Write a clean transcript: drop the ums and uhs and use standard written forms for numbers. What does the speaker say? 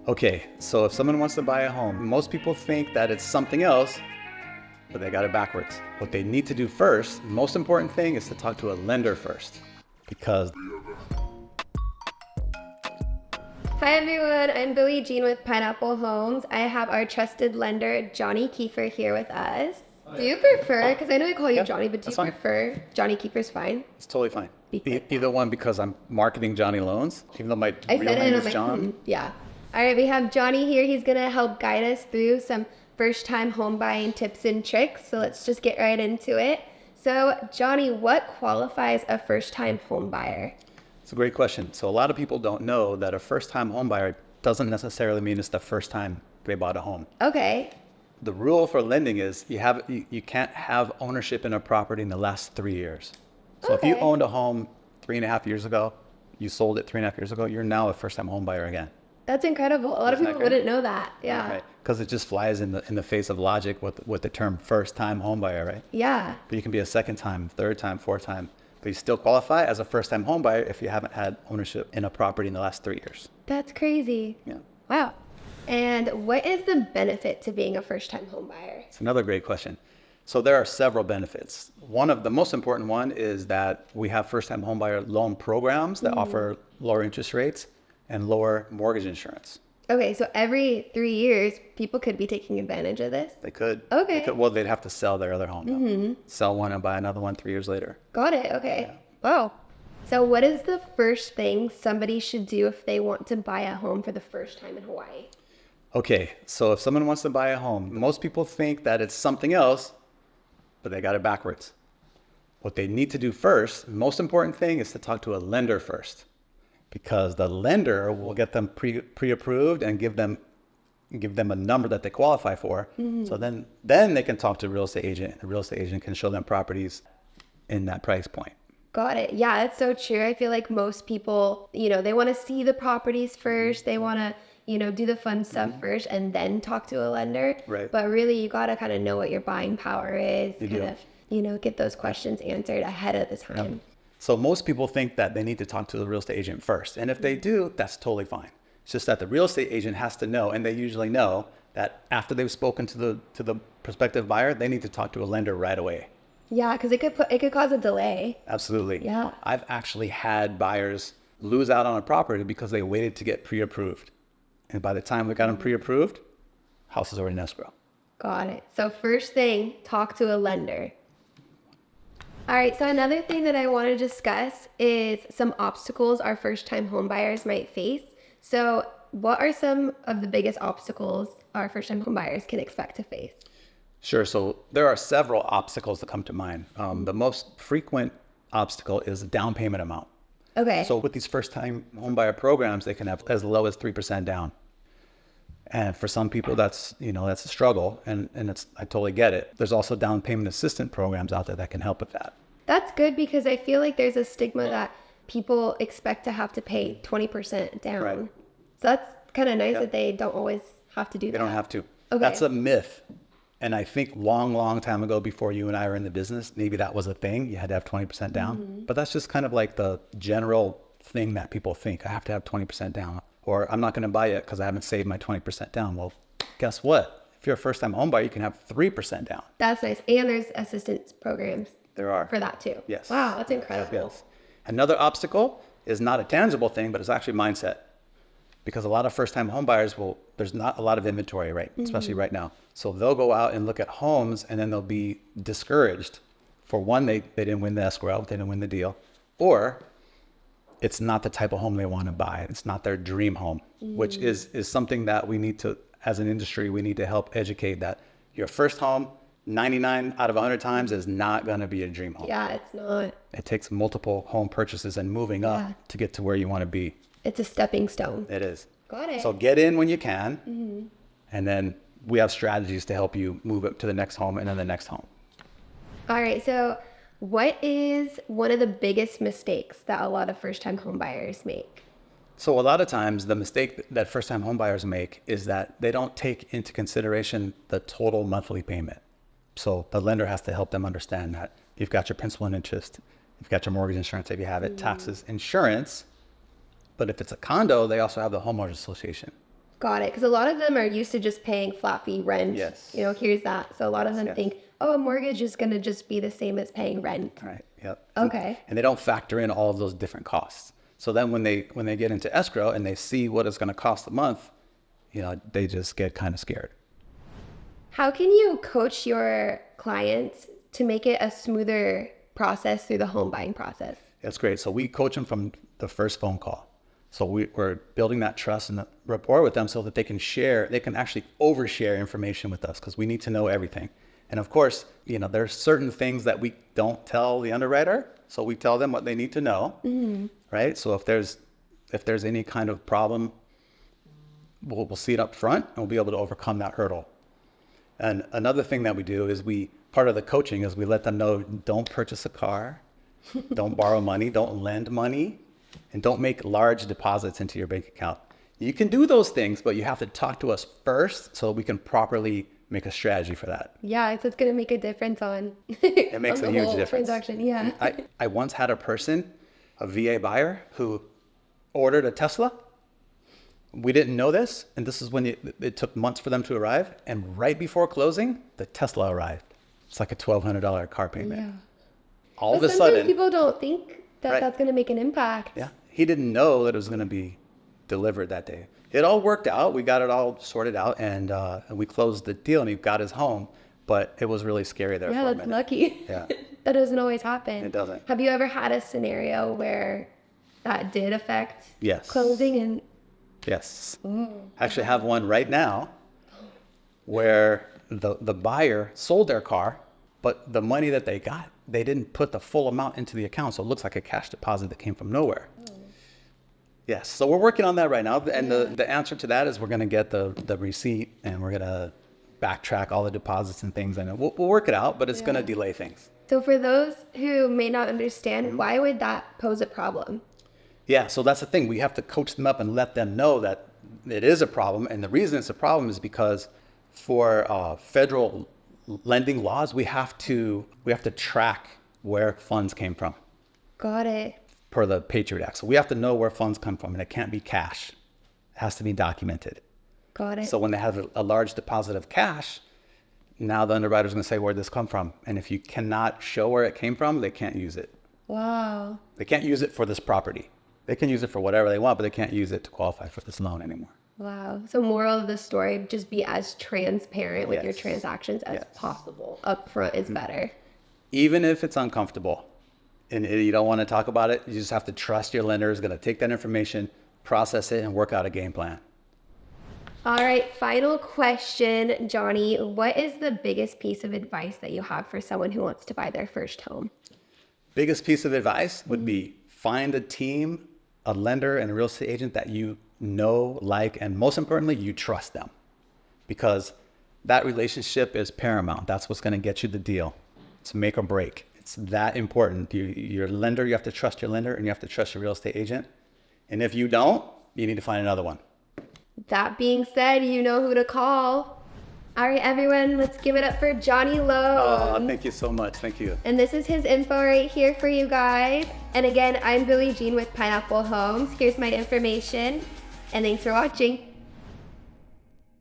Okay, so if someone wants to buy a home, most people think that it's something else, but they got it backwards. What they need to do first, the most important thing, is to talk to a lender first. Because Hi everyone, I'm Billiejean with Pineapple Homes. I have our trusted lender, Johnny Kiefer, here with us. Do you prefer, because I know I call you Yeah, Johnny, but do you that's fine. prefer Johnny Kiefer's fine? it's totally fine. Because- Either one, because I'm marketing Johnny Loans, even though my I real said it name and I'm is like, John. yeah. All right, we have Johnny here. He's going to help guide us through some first-time home buying tips and tricks. So let's just get right into it. So Johnny, what qualifies a first-time home buyer? It's a great question. So a lot of people don't know that a first-time home buyer doesn't necessarily mean it's the first time they bought a home. Okay. The rule for lending is you can't have ownership in a property in the last 3 years. So if you Okay. owned a home 3.5 years ago, you sold it 3.5 years ago, you're now a first-time home buyer again. That's incredible. A lot of Isn't that people great? wouldn't know that. Yeah. Right? Because it just flies in the face of logic with the term first-time home buyer, right? Yeah. But you can be a second time, third time, fourth time, but you still qualify as a first-time home buyer if you haven't had ownership in a property in the last 3 years. That's crazy. Yeah. Wow. And what is the benefit to being a first-time home buyer? It's another great question. So there are several benefits. One of the most important one is that we have first-time homebuyer loan programs that offer lower interest rates and lower mortgage insurance. Okay, so every 3 years, people could be taking advantage of this. They could. Okay. Well, they'd have to sell their other home. Though. Sell one and buy another one 3 years later. Got it. Okay. Wow. So what is the first thing somebody should do if they want to buy a home for the first time in Hawaii? Okay, so if someone wants to buy a home, most people think that it's something else, but they got it backwards. What they need to do first, the most important thing, is to talk to a lender first, because the lender will get them pre-approved and give them a number that they qualify for. So then they can talk to a real estate agent, and the real estate agent can show them properties in that price point. Got it. Yeah, that's so true. I feel like most people, they want to see the properties first. They want to, do the fun stuff first and then talk to a lender. Right. But really, you got to kind of know what your buying power is. You kind do. of, get those questions answered ahead of the time. So most people think that they need to talk to the real estate agent first. And if they do, that's totally fine. It's just that the real estate agent has to know, and they usually know, that after they've spoken to the prospective buyer, they need to talk to a lender right away. Yeah, because it could cause a delay. Absolutely. Yeah. I've actually had buyers lose out on a property because they waited to get pre-approved. And by the time we got them pre-approved, house is already in escrow. Got it. So first thing, talk to a lender. All right, so another thing that I want to discuss is some obstacles our first-time home buyers might face. So what are some of the biggest obstacles our first-time home buyers can expect to face? Sure. So there are several obstacles that come to mind. The most frequent obstacle is down payment amount. Okay. So with these first-time homebuyer programs, they can have as low as 3% down. And for some people, that's a struggle, and I totally get it. There's also down payment assistance programs out there that can help with that. That's good because I feel like there's a stigma that people expect to have to pay 20% down. Right. So that's kind of nice that they don't always have to do They that. don't have to. Okay. That's a myth. And I think long time ago, before you and I were in the business, maybe that was a thing. You had to have 20% down. But that's just kind of like the general thing that people think. I have to have 20% down. Or I'm not going to buy it because I haven't saved my 20% down. Well, guess what? If you're a first-time home buyer, you can have 3% down. That's nice. And there's assistance programs There are. for that too. Yes. Wow, that's incredible. Yes. Another obstacle is not a tangible thing, but it's actually mindset. Because a lot of first-time home buyers there's not a lot of inventory, right? Especially right now. So they'll go out and look at homes, and then they'll be discouraged. For one, they didn't win the escrow, they didn't win the deal. Or it's not the type of home they want to buy. It's not their dream home, which is something that we need to, as an industry, we need to help educate that your first home, 99 out of 100 times, is not going to be a dream home. Yeah, it's not. It takes multiple home purchases and moving up to get to where you want to be. It's a stepping stone. It is. Got it. So get in when you can, and then we have strategies to help you move up to the next home and then the next home. All right, so what is one of the biggest mistakes that a lot of first-time home buyers make? So a lot of times the mistake that first-time home buyers make is that they don't take into consideration the total monthly payment. So the lender has to help them understand that you've got your principal and interest, you've got your mortgage insurance if you have it, taxes, insurance. But if it's a condo, they also have the homeowners association. Got it. Because a lot of them are used to just paying flat fee rent. Yes. You know, here's that. So a lot of them yes. think, oh, a mortgage is going to just be the same as paying rent. Right. Yep. Okay. And they don't factor in all of those different costs. So then when they get into escrow and they see what it's going to cost a month, you know, they just get kind of scared. How can you coach your clients to make it a smoother process through the home buying process? That's great. So we coach them from the first phone call. So we're building that trust and that rapport with them so that they can actually overshare information with us because we need to know everything. And of course, you know, there's certain things that we don't tell the underwriter. So we tell them what they need to know, right? So if there's any kind of problem, we'll see it up front and we'll be able to overcome that hurdle. And another thing that we do is part of the coaching is we let them know, don't purchase a car, don't borrow money, don't lend money, and don't make large deposits into your bank account. You can do those things, but you have to talk to us first so we can properly make a strategy for that. Yeah, so it's going to make a difference on It makes on a the huge whole difference. transaction. Yeah. I once had a person, a VA buyer, who ordered a Tesla. We didn't know this, and this is when it took months for them to arrive. And right before closing, the Tesla arrived. It's like a $1,200 car payment. Yeah. All But of a sometimes sudden, people don't think that Right. that's going to make an impact. yeah, he didn't know that it was going to be delivered that day. It all worked out. We got it all sorted out, and we closed the deal, and he got his home. But it was really scary there Yeah, for a that's minute. lucky. Yeah. That doesn't always happen. It doesn't. Have you ever had a scenario where that did affect Yes. closing? And Yes. I actually have one right now where the buyer sold their car, but the money that they got, they didn't put the full amount into the account. So it looks like a cash deposit that came from nowhere. Yes. So we're working on that right now. And the answer to that is we're going to get the receipt and we're going to backtrack all the deposits and things. And we'll work it out, but it's going to delay things. so for those who may not understand, Mm-hmm. why would that pose a problem? Yeah, so that's the thing. We have to coach them up and let them know that it is a problem. And the reason it's a problem is because for federal lending laws, we have to track where funds came from Got it. per the Patriot Act. So we have to know where funds come from, and it can't be cash. It has to be documented. Got it. So when they have a large deposit of cash, now the underwriter's going to say, where'd this come from? And if you cannot show where it came from, they can't use it. Wow. They can't use it for this property. They can use it for whatever they want, but they can't use it to qualify for this loan anymore. Wow. So moral of the story, just be as transparent with your Yes. transactions as Yes. possible. Up front is better. Even if it's uncomfortable and you don't want to talk about it, you just have to trust your lender is going to take that information, process it, and work out a game plan. All right, final question, Johnny. What is the biggest piece of advice that you have for someone who wants to buy their first home? Biggest piece of advice would be find a team, a lender, and a real estate agent that you know, like, and most importantly, you trust them. Because that relationship is paramount. That's what's going to get you the deal. It's make or break. It's that important. Your lender, you have to trust your lender, and you have to trust your real estate agent. And if you don't, you need to find another one. That being said, you know who to call. All right, everyone, let's give it up for Johnny Lowe. Oh, thank you so much. Thank you. And this is his info right here for you guys. And again, I'm Billiejean with Pineapple Homes. Here's my information. And thanks for watching.